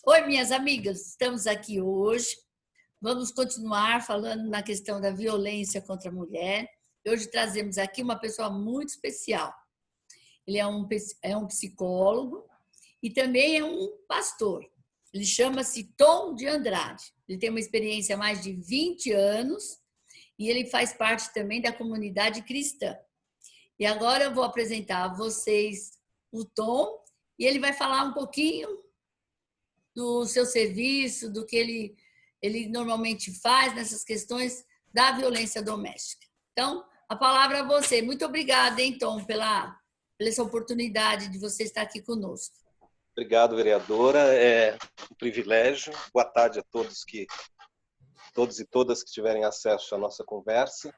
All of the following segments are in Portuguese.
Oi, minhas amigas, estamos aqui hoje. Vamos continuar falando na questão da violência contra a mulher. Hoje trazemos aqui uma pessoa muito especial. Ele é um psicólogo e também é um pastor. Ele chama-se Tom de Andrade. Ele tem uma experiência há mais de 20 anos e ele faz parte também da comunidade cristã. E agora eu vou apresentar a vocês o Tom e ele vai falar um pouquinho do seu serviço, do que ele normalmente faz nessas questões da violência doméstica. Então, a palavra a você. Muito obrigada, hein, Tom, pela essa oportunidade de você estar aqui conosco. Obrigado, vereadora. É um privilégio. Boa tarde a todos e todas que tiverem acesso à nossa conversa.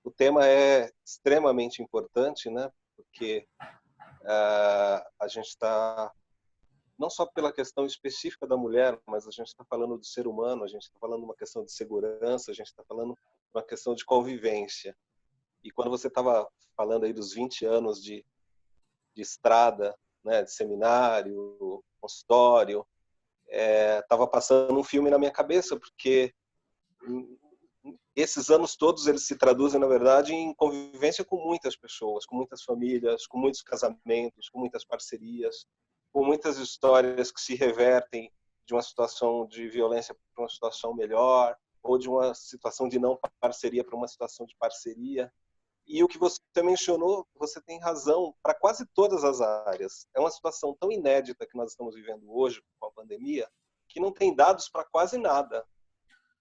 O tema é extremamente importante, né? Porque a gente está, não só pela questão específica da mulher, mas a gente está falando do ser humano, a gente está falando de uma questão de segurança, a gente está falando de uma questão de convivência. E quando você estava falando aí dos 20 anos de estrada, né, de seminário, consultório, estava passando um filme na minha cabeça, porque esses anos todos eles se traduzem, na verdade, em convivência com muitas pessoas, com muitas famílias, com muitos casamentos, com muitas parcerias, com muitas histórias que se revertem de uma situação de violência para uma situação melhor, ou de uma situação de não parceria para uma situação de parceria. E o que você mencionou, você tem razão, para quase todas as áreas. É uma situação tão inédita que nós estamos vivendo hoje com a pandemia, que não tem dados para quase nada,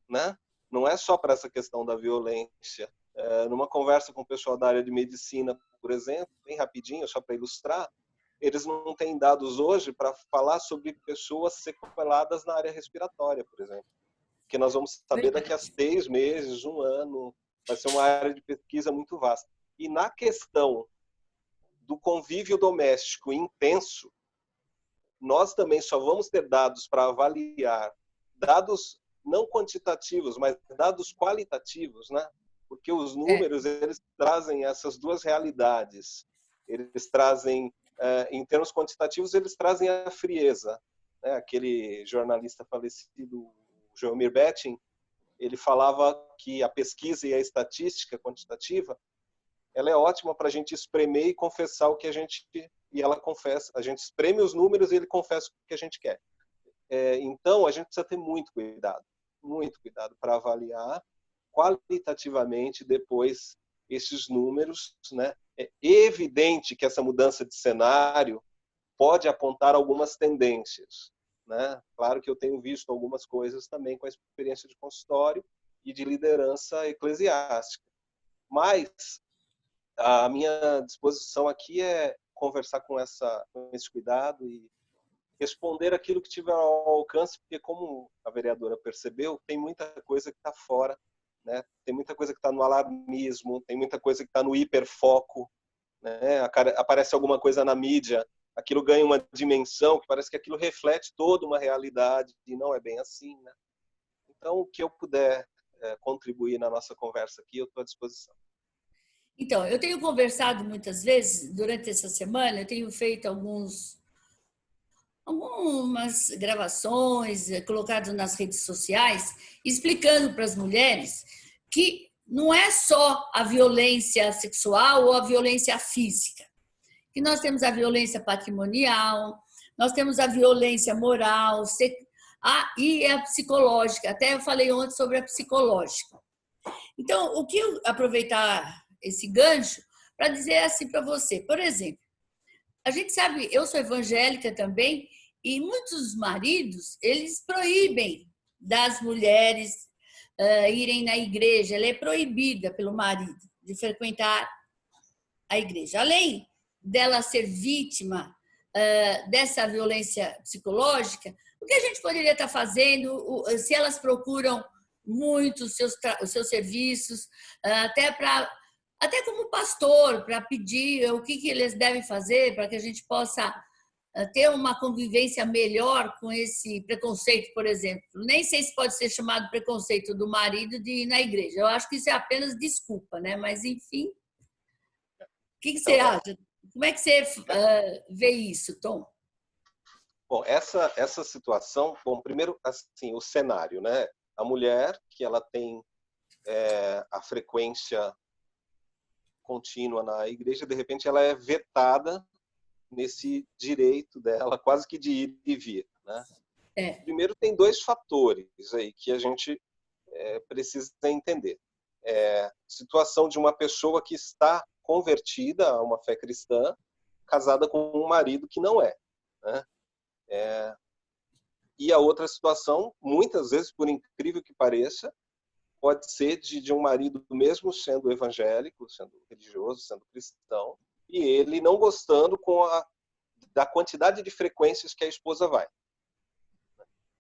né? Não é só para essa questão da violência. Numa conversa com o pessoal da área de medicina, por exemplo, bem rapidinho, só para ilustrar, eles não têm dados hoje para falar sobre pessoas sequeladas na área respiratória, por exemplo. Porque nós vamos saber daqui a 6 meses, 1 ano, vai ser uma área de pesquisa muito vasta. E na questão do convívio doméstico intenso, nós também só vamos ter dados para avaliar, dados não quantitativos, mas dados qualitativos, né? Porque os números, eles trazem essas duas realidades. Eles trazem, em termos quantitativos, eles trazem a frieza, né? Aquele jornalista falecido, Joelmir Betting, ele falava que a pesquisa e a estatística quantitativa, ela é ótima para a gente espremer e confessar o que a gente... E ela confessa, a gente espreme os números e ele confessa o que a gente quer. Então, a gente precisa ter muito cuidado para avaliar qualitativamente depois esses números, né? É evidente que essa mudança de cenário pode apontar algumas tendências, né? Claro que eu tenho visto algumas coisas também com a experiência de consultório e de liderança eclesiástica. Mas a minha disposição aqui é conversar com esse cuidado e responder aquilo que tiver ao alcance, porque como a vereadora percebeu, tem muita coisa que está fora, né? Tem muita coisa que está no alarmismo, tem muita coisa que está no hiperfoco, né? Aparece alguma coisa na mídia, aquilo ganha uma dimensão que parece que aquilo reflete toda uma realidade e não é bem assim, né? Então, o que eu puder contribuir na nossa conversa aqui, eu estou à disposição. Então, eu tenho conversado muitas vezes, durante essa semana, eu tenho feito algumas gravações colocadas nas redes sociais, explicando para as mulheres que não é só a violência sexual ou a violência física, que nós temos a violência patrimonial, nós temos a violência moral e a psicológica. Até eu falei ontem sobre a psicológica. Então, o que eu aproveitar esse gancho para dizer assim para você, por exemplo, a gente sabe, eu sou evangélica também, e muitos maridos, eles proíbem das mulheres irem na igreja. Ela é proibida pelo marido de frequentar a igreja. Além dela ser vítima dessa violência psicológica, o que a gente poderia estar fazendo se elas procuram muito os seus serviços, até como pastor, para pedir o que eles devem fazer para que a gente possa ter uma convivência melhor com esse preconceito, por exemplo. Nem sei se pode ser chamado preconceito do marido de ir na igreja. Eu acho que isso é apenas desculpa, né? Mas, enfim. O que você acha? Como é que você vê isso, Tom? Bom, essa situação, bom, primeiro, assim, o cenário, né? A mulher que ela tem a frequência contínua na igreja, de repente ela é vetada nesse direito dela, quase que de ir e vir, né? É, Primeiro, tem dois fatores aí que a gente precisa entender. Situação de uma pessoa que está convertida a uma fé cristã, casada com um marido que não é, né? E a outra situação, muitas vezes, por incrível que pareça, pode ser de um marido, mesmo sendo evangélico, sendo religioso, sendo cristão, e ele não gostando da quantidade de frequências que a esposa vai.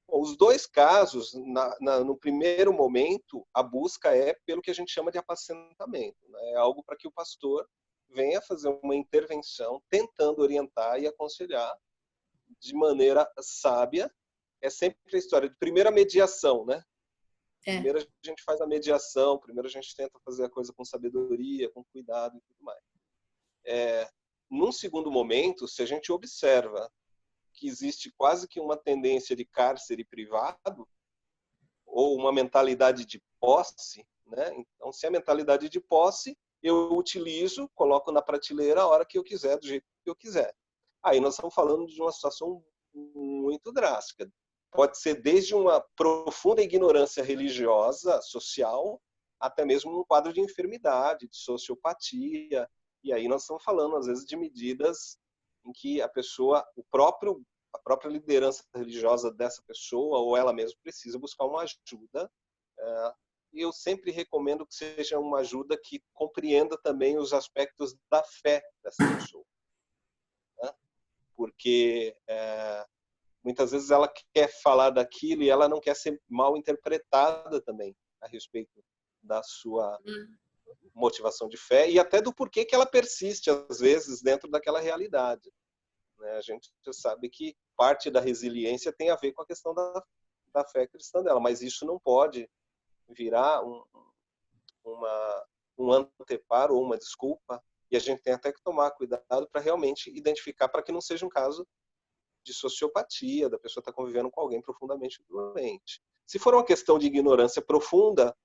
Bom, os dois casos, no primeiro momento, a busca é pelo que a gente chama de apacentamento. Né? É algo para que o pastor venha fazer uma intervenção, tentando orientar e aconselhar de maneira sábia. É sempre a história de primeira mediação, né? é. Primeiro a gente faz a mediação, primeiro a gente tenta fazer a coisa com sabedoria, com cuidado e tudo mais. Num segundo momento, se a gente observa que existe quase que uma tendência de cárcere privado, ou uma mentalidade de posse, né? Então, se é mentalidade de posse, eu utilizo, coloco na prateleira a hora que eu quiser, do jeito que eu quiser. Aí nós estamos falando de uma situação muito drástica. Pode ser desde uma profunda ignorância religiosa, social, até mesmo um quadro de enfermidade, de sociopatia. E aí nós estamos falando, às vezes, de medidas em que a pessoa, a própria liderança religiosa dessa pessoa, ou ela mesma, precisa buscar uma ajuda. E eu sempre recomendo que seja uma ajuda que compreenda também os aspectos da fé dessa pessoa. Né? Porque muitas vezes ela quer falar daquilo e ela não quer ser mal interpretada também a respeito da sua motivação de fé e até do porquê que ela persiste, às vezes, dentro daquela realidade. A gente sabe que parte da resiliência tem a ver com a questão da fé cristã dela, mas isso não pode virar um anteparo ou uma desculpa, e a gente tem até que tomar cuidado para realmente identificar, para que não seja um caso de sociopatia, da pessoa estar convivendo com alguém profundamente doente. Se for uma questão de ignorância profunda,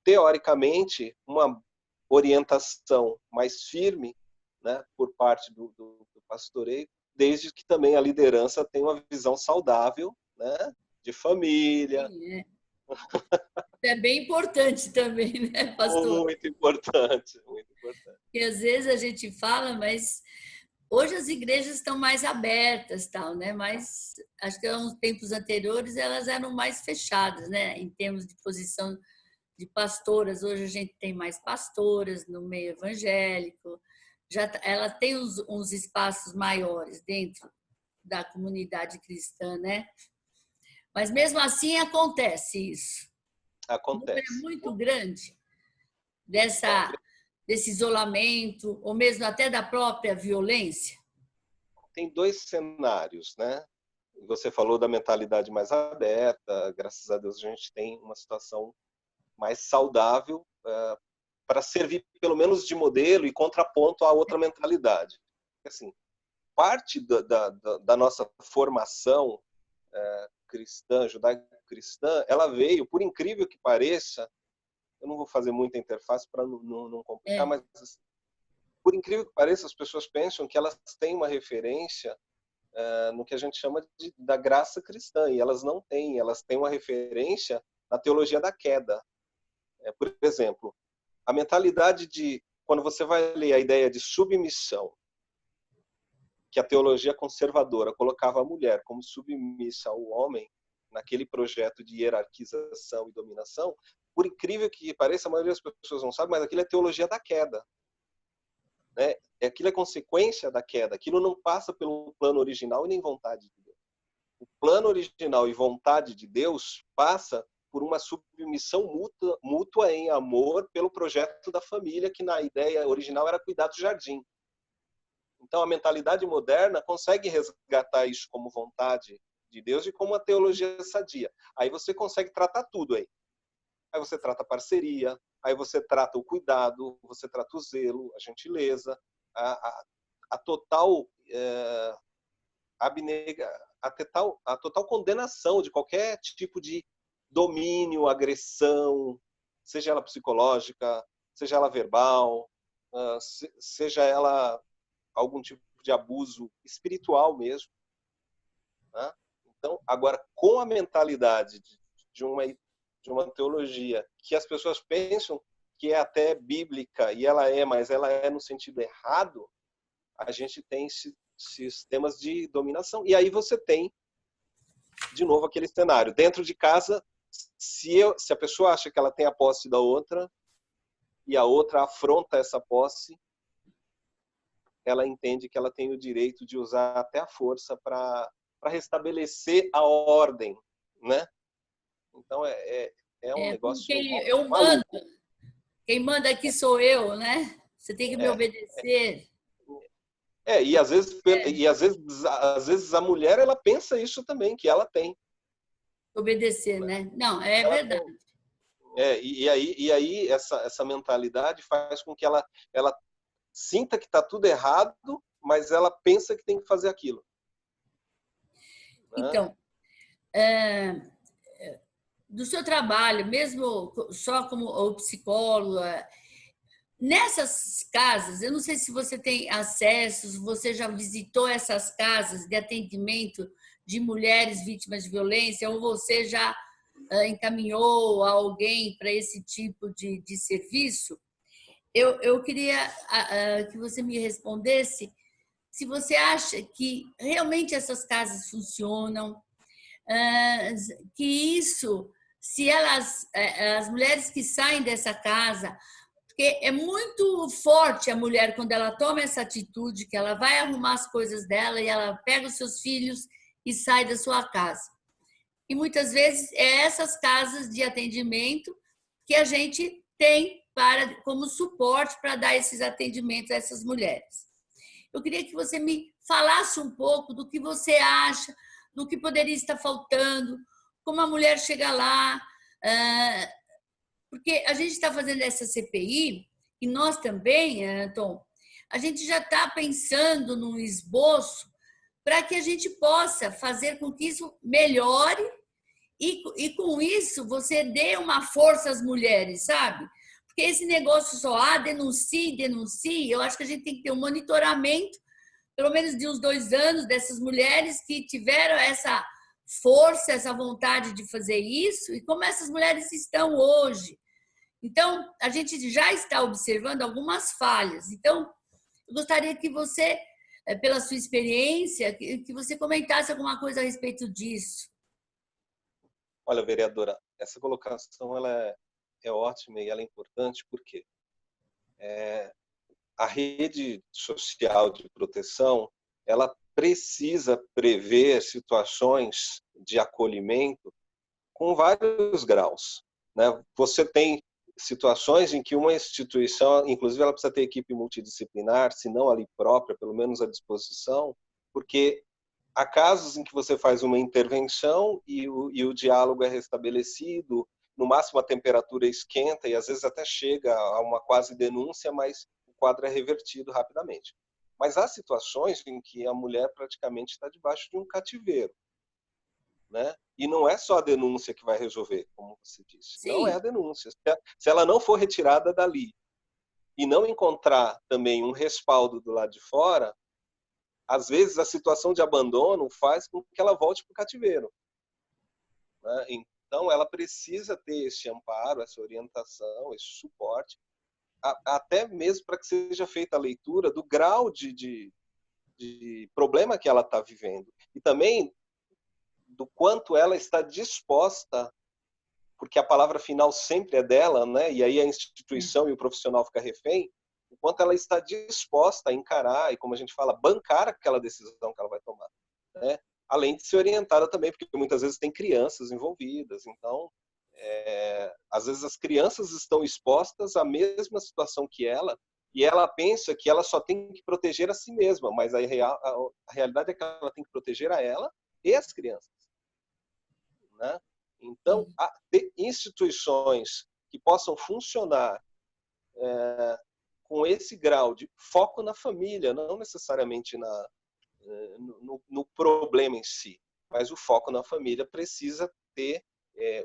teoricamente, uma orientação mais firme, né, por parte do pastoreio, desde que também a liderança tenha uma visão saudável, né, de família. Sim, é. É bem importante também, né, pastor? Muito importante, muito importante. Porque às vezes a gente fala, mas hoje as igrejas estão mais abertas, tal, né? Mas acho que há uns tempos anteriores elas eram mais fechadas, né? Em termos de posição de pastoras. Hoje a gente tem mais pastoras no meio evangélico. Ela tem uns espaços maiores dentro da comunidade cristã, né? Mas mesmo assim acontece isso. O número é Acontece. muito grande É, desse isolamento, ou mesmo até da própria violência. tem dois cenários, né? Você falou da mentalidade mais aberta, graças a Deus a gente tem uma situação mais saudável para servir pelo menos de modelo e contraponto à outra mentalidade. Assim, parte da nossa formação cristã, judaico-cristã, ela veio, por incrível que pareça, eu não vou fazer muita interface para não complicar, É, mas assim, por incrível que pareça, as pessoas pensam que elas têm uma referência no que a gente chama da graça cristã, e elas não têm, elas têm uma referência na teologia da queda. Por exemplo, a mentalidade de, quando você vai ler a ideia de submissão, que a teologia conservadora colocava a mulher como submissa ao homem, naquele projeto de hierarquização e dominação, por incrível que pareça, a maioria das pessoas não sabe, mas aquilo é teologia da queda. Né? Aquilo é consequência da queda, aquilo não passa pelo plano original e nem vontade de Deus. O plano original e vontade de Deus passa por uma submissão mútua em amor pelo projeto da família, que na ideia original era cuidar do jardim. Então, a mentalidade moderna consegue resgatar isso como vontade de Deus e como uma teologia sadia. Aí você consegue tratar tudo aí. Aí você trata a parceria, aí você trata o cuidado, você trata o zelo, a gentileza, a total abnega, a total condenação de qualquer tipo de domínio, agressão, seja ela psicológica, seja ela verbal, seja ela algum tipo de abuso espiritual mesmo. Né? Então, agora, com a mentalidade de uma teologia que as pessoas pensam que é até bíblica, e ela é, mas ela é no sentido errado, a gente tem sistemas de dominação. E aí você tem, de novo, aquele cenário. Dentro de casa, se a pessoa acha que ela tem a posse da outra, e a outra afronta essa posse, ela entende que ela tem o direito de usar até a força para restabelecer a ordem, né? Então é um negócio Porque eu mando, maluco. quem manda aqui sou eu, né? Você tem que me É, obedecer. e às vezes a mulher ela pensa isso também, que ela tem. Obedecer, Né? né? Não, é Ela verdade. tem. E aí essa mentalidade faz com que ela sinta que está tudo errado, mas ela pensa que tem que fazer aquilo. Né? Então, do seu trabalho, mesmo só como psicóloga, nessas casas, eu não sei se você tem acesso, se você já visitou essas casas de atendimento de mulheres vítimas de violência, ou você já encaminhou alguém para esse tipo de serviço. Eu queria que você me respondesse se você acha que realmente essas casas funcionam, que isso, se elas, as mulheres que saem dessa casa, porque é muito forte a mulher quando ela toma essa atitude, que ela vai arrumar as coisas dela e ela pega os seus filhos e sai da sua casa. E muitas vezes é essas casas de atendimento que a gente tem como suporte para dar esses atendimentos a essas mulheres. Eu queria que você me falasse um pouco do que você acha, do que poderia estar faltando, como a mulher chega lá, porque a gente está fazendo essa CPI e nós também, Tom, a gente já está pensando num esboço para que a gente possa fazer com que isso melhore e com isso você dê uma força às mulheres, sabe? Porque esse negócio só, denuncie, denuncie, eu acho que a gente tem que ter um monitoramento, pelo menos de uns 2 anos, dessas mulheres que tiveram essa força, essa vontade de fazer isso, e como essas mulheres estão hoje. Então, a gente já está observando algumas falhas. Então, eu gostaria que você, pela sua experiência, que você comentasse alguma coisa a respeito disso. Olha, vereadora, essa colocação ela é ótima e ela é importante porque a rede social de proteção ela precisa prever situações de acolhimento com vários graus. Né? Você tem situações em que uma instituição, inclusive ela precisa ter equipe multidisciplinar, se não ali própria, pelo menos à disposição, porque há casos em que você faz uma intervenção e o diálogo é restabelecido, no máximo a temperatura esquenta e às vezes até chega a uma quase denúncia, mas o quadro é revertido rapidamente. Mas há situações em que a mulher praticamente está debaixo de um cativeiro. Né? E não é só a denúncia que vai resolver, como você disse. Sim. Não é a denúncia. Se ela não for retirada dali e não encontrar também um respaldo do lado de fora, às vezes a situação de abandono faz com que ela volte para o cativeiro. Né? Então, ela precisa ter esse amparo, essa orientação, esse suporte, até mesmo para que seja feita a leitura do grau de problema que ela está vivendo. E também do quanto ela está disposta, porque a palavra final sempre é dela, né? E aí a instituição e o profissional fica refém, o quanto ela está disposta a encarar e, como a gente fala, bancar aquela decisão que ela vai tomar. Né? Além de ser orientada também, porque muitas vezes tem crianças envolvidas, então, às vezes as crianças estão expostas à mesma situação que ela, e ela pensa que ela só tem que proteger a si mesma, mas a realidade é que ela tem que proteger a ela e as crianças. Né? Então, ter instituições que possam funcionar com esse grau de foco na família, não necessariamente no problema em si, mas o foco na família precisa ter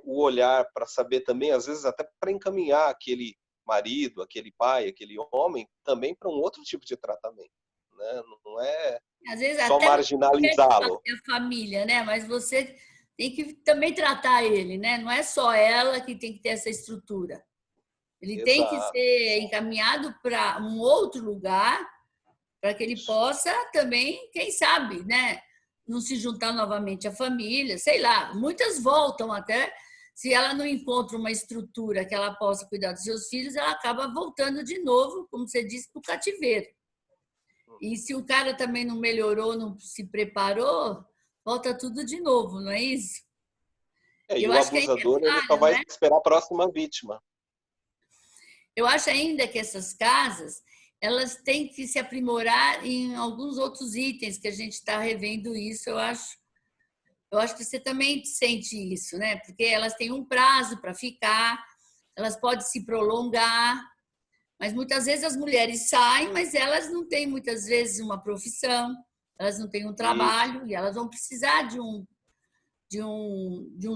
o olhar para saber também, às vezes até para encaminhar aquele marido, aquele pai, aquele homem, também para um outro tipo de tratamento, né? Não é Às vezes só até você não quer marginalizá-lo. desfazer a família, né? Mas você tem que também tratar ele, né? Não é só ela que tem que ter essa estrutura. Ele tem que Exato. ser encaminhado para um outro lugar para que ele Isso. possa também, quem sabe, né? Não se juntar novamente à família, sei lá. Muitas voltam até, se ela não encontra uma estrutura que ela possa cuidar dos seus filhos, ela acaba voltando de novo, como você disse, para o cativeiro. E se o cara também não melhorou, não se preparou, volta tudo de novo, não é isso? E Eu o acho que ainda é abusador, ele só falho, vai né? esperar a próxima vítima. Eu acho ainda que essas casas, elas têm que se aprimorar em alguns outros itens que a gente está revendo isso, eu acho. Eu acho que você também sente isso, né? Porque elas têm um prazo para ficar, elas podem se prolongar, mas muitas vezes as mulheres saem, mas elas não têm muitas vezes uma profissão, elas não têm um Isso, trabalho e elas vão precisar de um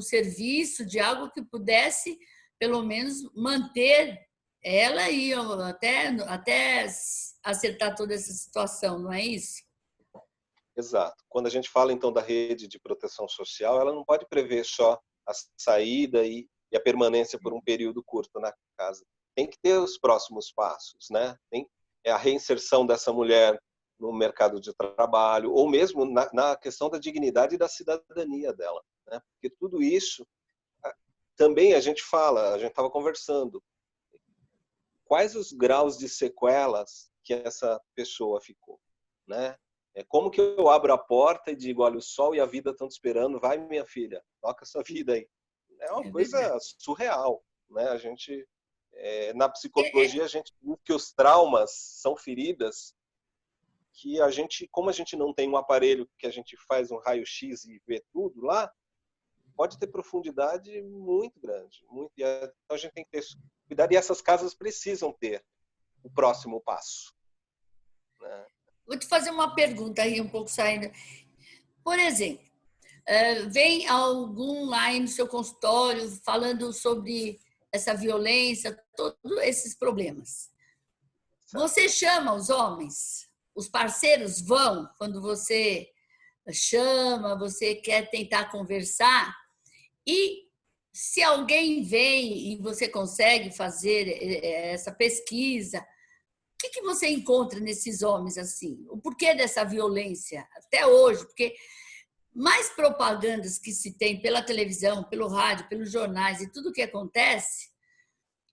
serviço, de algo que pudesse, pelo menos, manter ela e até acertar toda essa situação, não é isso? exato. Quando a gente fala, então, da rede de proteção social, ela não pode prever só a saída e a permanência por um período curto na casa. Tem que ter os próximos passos, né? É a reinserção dessa mulher no mercado de trabalho, ou mesmo na questão da dignidade e da cidadania dela, né? Porque tudo isso, também a gente fala, a gente estava conversando, quais os graus de sequelas que essa pessoa ficou, né? Como que eu abro a porta e digo, olha, o sol e a vida estão te esperando, vai minha filha, toca essa vida aí. É uma É coisa verdade. surreal, né? A gente, na psicologia, a gente diz que os traumas são feridas que a gente, como a gente não tem um aparelho que a gente faz um raio-x e vê tudo lá, pode ter profundidade muito grande, muito. Então a gente tem que ter cuidado e essas casas precisam ter o próximo passo, né? Vou te fazer uma pergunta aí, um pouco saindo. Por exemplo, vem algum lá no seu consultório falando sobre essa violência, todos esses problemas. Certo. Você chama os homens? Os parceiros vão quando você chama, você quer tentar conversar? E se alguém vem e você consegue fazer essa pesquisa, o que você encontra nesses homens assim? O porquê dessa violência até hoje? Porque mais propagandas que se tem pela televisão, pelo rádio, pelos jornais e tudo o que acontece,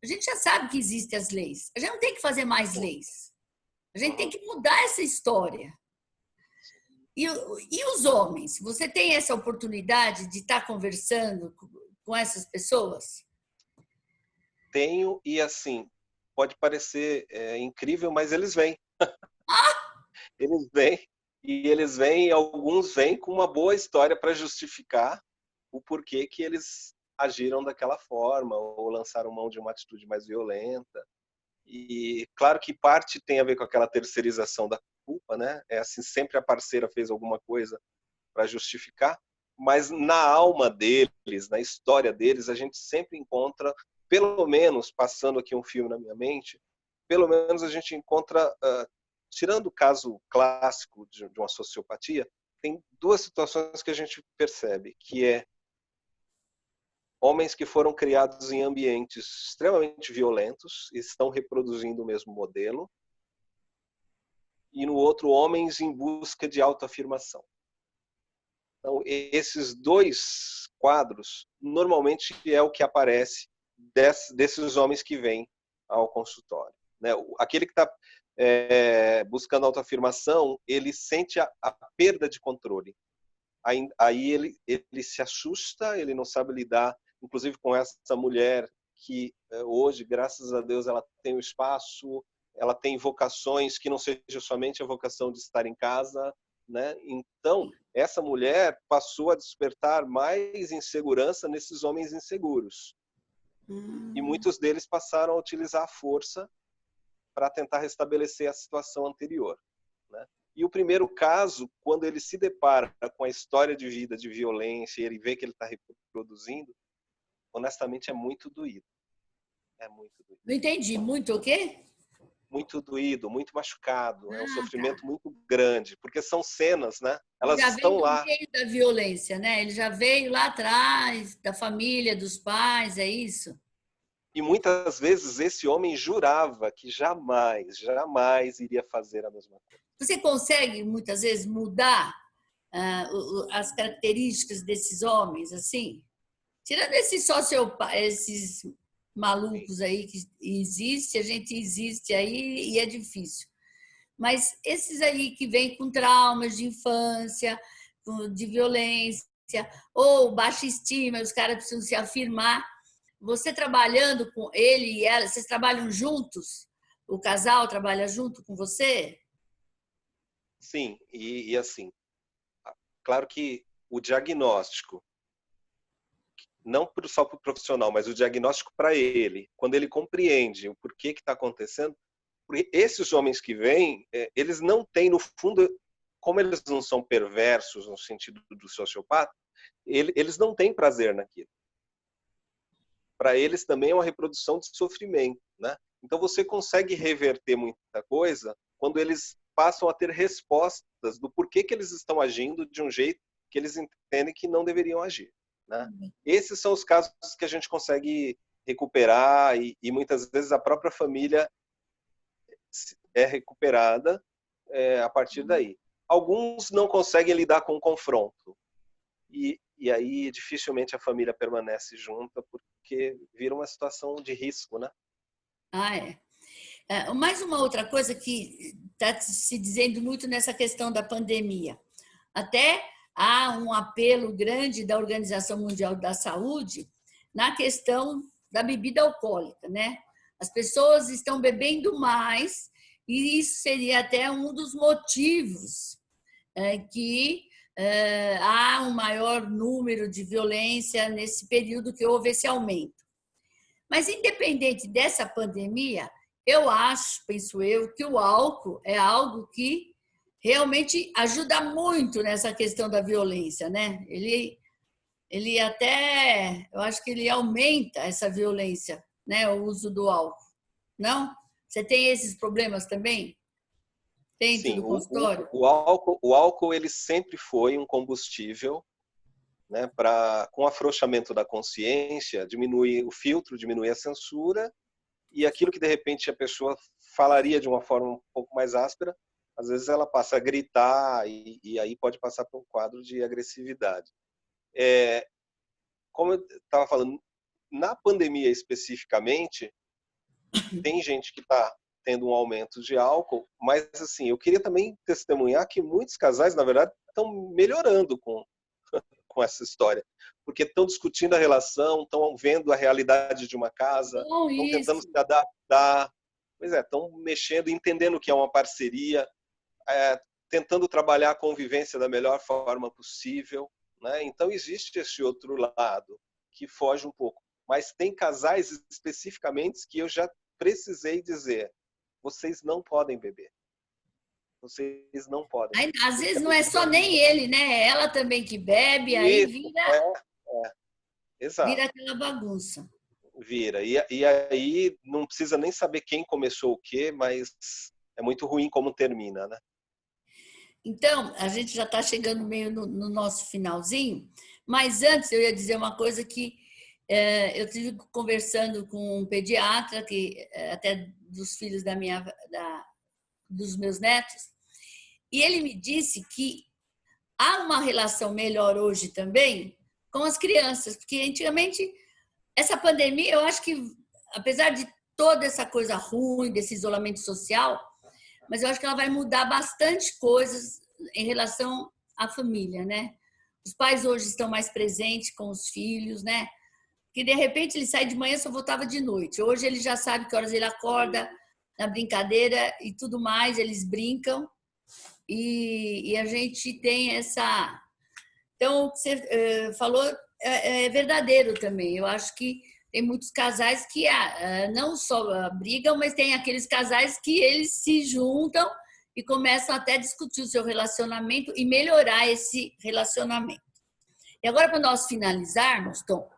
a gente já sabe que existem as leis. A gente não tem que fazer mais leis. A gente tem Uhum. que mudar essa história. E os homens? Você tem essa oportunidade de estar conversando com essas pessoas? Tenho, e assim, pode parecer incrível, mas eles vêm. Eles vêm, e eles vêm, e alguns vêm com uma boa história para justificar o porquê que eles agiram daquela forma, ou lançaram mão de uma atitude mais violenta. E claro que parte tem a ver com aquela terceirização da culpa, né? É assim, sempre a parceira fez alguma coisa para justificar, mas na alma deles, na história deles, a gente sempre encontra, pelo menos, passando aqui um filme na minha mente, pelo menos a gente encontra, tirando o caso clássico de uma sociopatia, tem duas situações que a gente percebe, que é homens que foram criados em ambientes extremamente violentos, estão reproduzindo o mesmo modelo, e no outro, homens em busca de autoafirmação. Então, esses dois quadros, normalmente é o que aparece desses homens que vêm ao consultório, né? Aquele que está buscando autoafirmação, ele sente a perda de controle. Aí ele se assusta, ele não sabe lidar, inclusive com essa mulher que hoje, graças a Deus, ela tem um espaço, ela tem vocações que não seja somente a vocação de estar em casa, né? Então, essa mulher passou a despertar mais insegurança nesses homens inseguros. E muitos deles passaram a utilizar a força para tentar restabelecer a situação anterior, né? E o primeiro caso, quando ele se depara com a história de vida de violência e ele vê que ele está reproduzindo, honestamente é muito doído. É muito doído. Não entendi. Muito o quê? Muito doído, muito machucado. É um Ah, sofrimento tá. muito grande, porque são cenas, né? Ele Elas já vem estão do lá. meio da violência, né? Ele já veio lá atrás, da família, dos pais, é isso? E muitas vezes esse homem jurava que jamais, jamais iria fazer a mesma coisa. Você consegue, muitas vezes, mudar as características desses homens, assim? Tirando esses Sim, malucos aí que existe, a gente existe aí e é difícil. Mas esses aí que vêm com traumas de infância, de violência, ou baixa estima, os caras precisam se afirmar. Você trabalhando com ele e ela, vocês trabalham juntos? O casal trabalha junto com você? sim. E assim, claro que o diagnóstico, não só para o profissional, mas o diagnóstico para ele, quando ele compreende o porquê que está acontecendo, porque esses homens que vêm, eles não têm, no fundo, como eles não são perversos no sentido do sociopata, eles não têm prazer naquilo. Para eles também é uma reprodução de sofrimento, né? Então você consegue reverter muita coisa quando eles passam a ter respostas do porquê que eles estão agindo de um jeito que eles entendem que não deveriam agir, né? Esses são os casos que a gente consegue recuperar e muitas vezes a própria família é recuperada a partir daí. Alguns não conseguem lidar com o confronto e aí dificilmente a família permanece junta porque vira uma situação de risco, né? Ah, é. Mais uma outra coisa que está se dizendo muito nessa questão da pandemia. Até há um apelo grande da Organização Mundial da Saúde na questão da bebida alcoólica, né? As pessoas estão bebendo mais e isso seria até um dos motivos que há um maior número de violência nesse período que houve esse aumento. Mas, independente dessa pandemia, eu acho, penso eu, que o álcool é algo que realmente ajuda muito nessa questão da violência, né? Ele até, eu acho que ele aumenta essa violência, né? O uso do álcool, não? Você tem esses problemas também dentro Sim, do consultório? o álcool ele sempre foi um combustível, né, para com o afrouxamento da consciência, diminuir o filtro, diminuir a censura e aquilo que de repente a pessoa falaria de uma forma um pouco mais áspera, às vezes ela passa a gritar e aí pode passar por um quadro de agressividade. Como eu estava falando, na pandemia especificamente, tem gente que está tendo um aumento de álcool, mas assim, eu queria também testemunhar que muitos casais, na verdade, estão melhorando com essa história, porque estão discutindo a relação, estão vendo a realidade de uma casa, Bom, estão tentando se isso. adaptar, pois é, estão mexendo, entendendo o que é uma parceria, tentando trabalhar a convivência da melhor forma possível, né? Então existe esse outro lado que foge um pouco, mas tem casais especificamente que eu já precisei dizer, vocês não podem beber, vocês não podem, Aí, às porque vezes a não é só bebida nem ele, né? É ela também que bebe, aí isso vira, exato. vira aquela bagunça. Vira. E aí não precisa nem saber quem começou o quê, mas é muito ruim como termina, né? Então, a gente já está chegando meio no nosso finalzinho, mas antes eu ia dizer uma coisa que eu estive conversando com um pediatra, que até dos filhos dos meus netos, e ele me disse que há uma relação melhor hoje também com as crianças, porque antigamente essa pandemia, eu acho que apesar de toda essa coisa ruim desse isolamento social, mas eu acho que ela vai mudar bastante coisas em relação à família, né? Os pais hoje estão mais presentes com os filhos, né? Que de repente ele sai de manhã e só voltava de noite. Hoje ele já sabe que horas ele acorda na brincadeira e tudo mais, eles brincam e a gente tem essa. Então, o que você falou é verdadeiro também. Eu acho que tem muitos casais que não só brigam, mas tem aqueles casais que eles se juntam e começam até a discutir o seu relacionamento e melhorar esse relacionamento. E agora, para nós finalizarmos, Tom,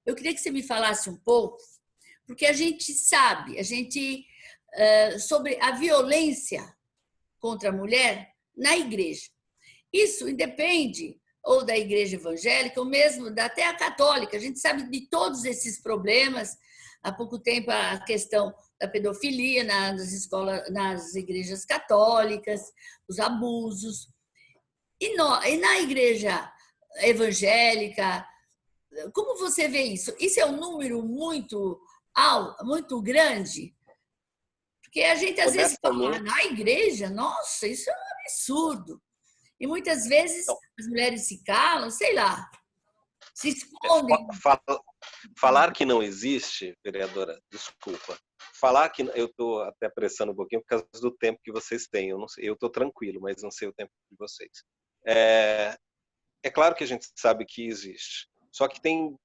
eu queria que você me falasse um pouco, porque a gente sabe, sobre a violência contra a mulher na igreja. Isso independe ou da igreja evangélica, ou mesmo até a católica. A gente sabe de todos esses problemas. Há pouco tempo a questão da pedofilia nas escolas, nas igrejas católicas, os abusos. E na igreja evangélica, como você vê isso? Isso é um número muito alto, muito grande? Porque a gente às vezes fala, na igreja, nossa, isso é um absurdo. E muitas vezes as mulheres se calam, sei lá, se escondem. Falar que não existe, vereadora, desculpa. Falar que eu estou até apressando um pouquinho por causa do tempo que vocês têm. Eu não sei, eu estou tranquilo, mas não sei o tempo de vocês. É claro que a gente sabe que existe. Só que tem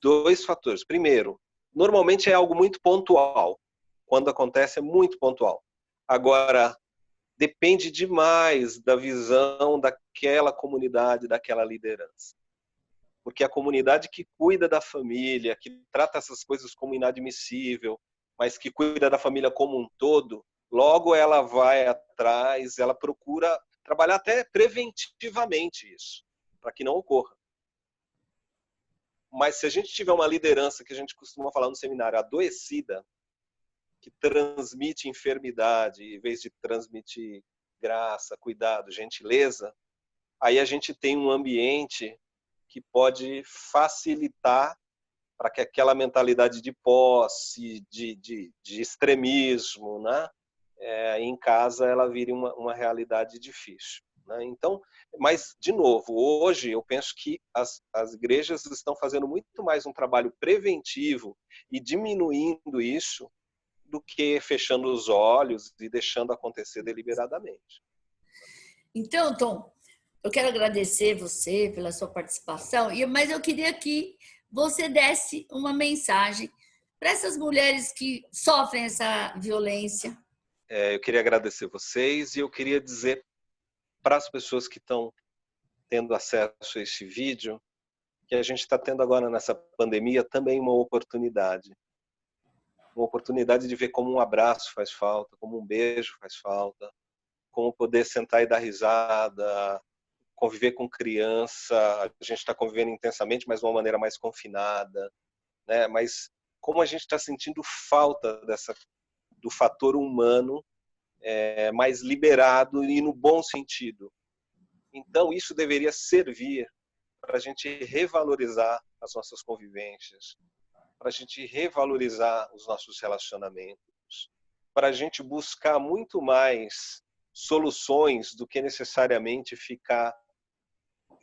dois fatores. Primeiro, normalmente é algo muito pontual. Quando acontece é muito pontual. Agora, depende demais da visão daquela comunidade, daquela liderança. Porque a comunidade que cuida da família, que trata essas coisas como inadmissível, mas que cuida da família como um todo, logo ela vai atrás, ela procura trabalhar até preventivamente isso, para que não ocorra. Mas se a gente tiver uma liderança, que a gente costuma falar no seminário, adoecida, que transmite enfermidade, em vez de transmitir graça, cuidado, gentileza, aí a gente tem um ambiente que pode facilitar para que aquela mentalidade de posse, de extremismo, né? Em casa ela vire uma realidade difícil. Né? Então, mas, de novo, hoje eu penso que as igrejas estão fazendo muito mais um trabalho preventivo e diminuindo isso do que fechando os olhos e deixando acontecer deliberadamente. Então, Tom, eu quero agradecer você pela sua participação, mas eu queria que você desse uma mensagem para essas mulheres que sofrem essa violência. Eu queria agradecer vocês e eu queria dizer para as pessoas que estão tendo acesso a este vídeo que a gente está tendo agora nessa pandemia também uma oportunidade de ver como um abraço faz falta, como um beijo faz falta, como poder sentar e dar risada, conviver com criança. A gente está convivendo intensamente, mas de uma maneira mais confinada, né? Mas como a gente está sentindo falta do fator humano mais liberado e no bom sentido. Então isso deveria servir para a gente revalorizar as nossas convivências, para a gente revalorizar os nossos relacionamentos, para a gente buscar muito mais soluções do que necessariamente ficar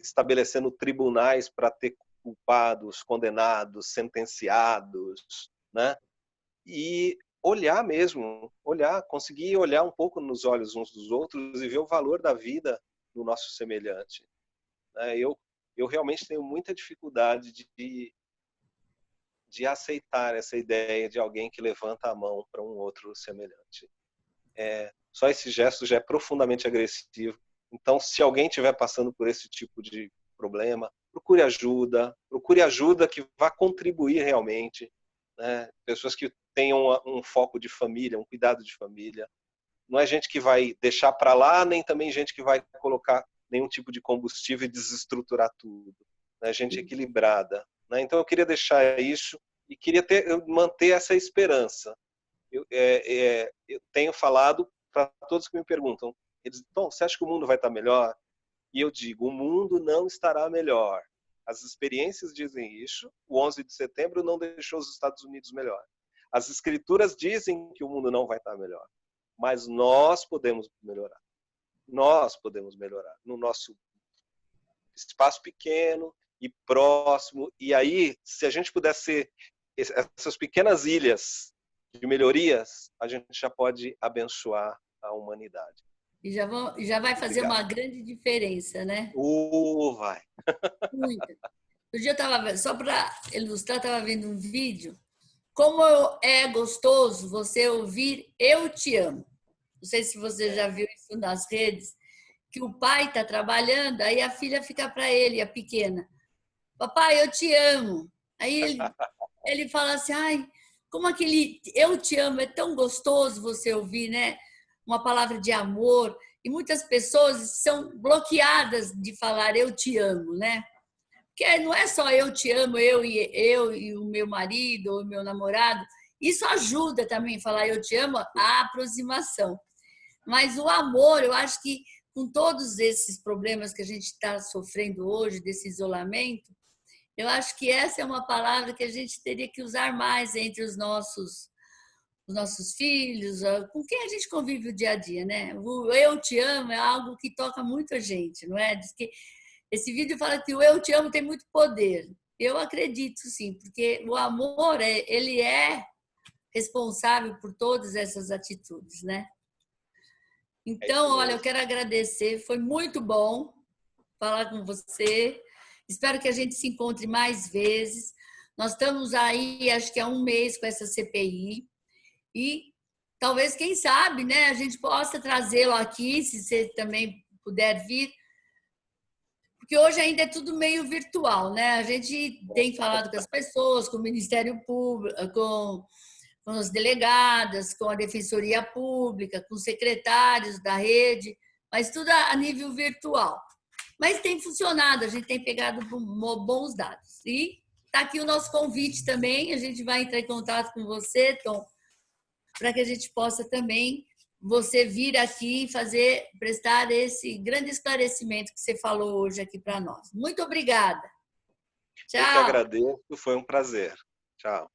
estabelecendo tribunais para ter culpados, condenados, sentenciados, né? E olhar mesmo, conseguir olhar um pouco nos olhos uns dos outros e ver o valor da vida do nosso semelhante. Eu realmente tenho muita dificuldade de aceitar essa ideia de alguém que levanta a mão para um outro semelhante. Só esse gesto já é profundamente agressivo. Então, se alguém estiver passando por esse tipo de problema, procure ajuda que vá contribuir realmente. Né? Pessoas que tenham um foco de família, um cuidado de família. Não é gente que vai deixar para lá, nem também gente que vai colocar nenhum tipo de combustível e desestruturar tudo. Né? Gente equilibrada. Né? Então, eu queria deixar isso e queria manter essa esperança. Eu tenho falado para todos que me perguntam, eles, Tom, você acha que o mundo vai estar melhor? E eu digo, o mundo não estará melhor. As experiências dizem isso. O 11 de setembro não deixou os Estados Unidos melhor. As escrituras dizem que o mundo não vai estar melhor. Mas nós podemos melhorar. Nós podemos melhorar no nosso espaço pequeno e próximo. E aí, se a gente puder ser essas pequenas ilhas de melhorias, a gente já pode abençoar a humanidade. E já vai fazer Obrigado. Uma grande diferença, né? Vai. Muito. Um dia eu estava, só para ilustrar, estava vendo um vídeo. Como é gostoso você ouvir "Eu te amo". não sei se você já viu isso nas redes, que o pai está trabalhando, aí a filha fica para ele, a pequena, papai, eu te amo. Aí ele fala assim, ai, como aquele eu te amo, é tão gostoso você ouvir, né? Uma palavra de amor. E muitas pessoas são bloqueadas de falar eu te amo, né? Porque não é só eu te amo, eu e o meu marido ou o meu namorado. Isso ajuda também falar eu te amo, a aproximação. Mas o amor, eu acho que com todos esses problemas que a gente está sofrendo hoje, desse isolamento, eu acho que essa é uma palavra que a gente teria que usar mais entre os nossos filhos, com quem a gente convive o dia a dia, né? O eu te amo é algo que toca muito a gente, não é? Diz que esse vídeo fala que o eu te amo tem muito poder. Eu acredito, sim, porque o amor, ele é responsável por todas essas atitudes, né? Então, olha, eu quero agradecer, foi muito bom falar com você. Espero que a gente se encontre mais vezes. Nós estamos aí, acho que há um mês com essa CPI e talvez, quem sabe, né, a gente possa trazê-lo aqui, se você também puder vir, porque hoje ainda é tudo meio virtual, né? A gente tem falado com as pessoas, com o Ministério Público, com as delegadas, com a Defensoria Pública, com os secretários da rede, mas tudo a nível virtual. Mas tem funcionado, a gente tem pegado bons dados. E está aqui o nosso convite também, a gente vai entrar em contato com você, Tom, para que a gente possa também, você vir aqui e prestar esse grande esclarecimento que você falou hoje aqui para nós. Muito obrigada. Tchau. Eu que agradeço, foi um prazer. Tchau.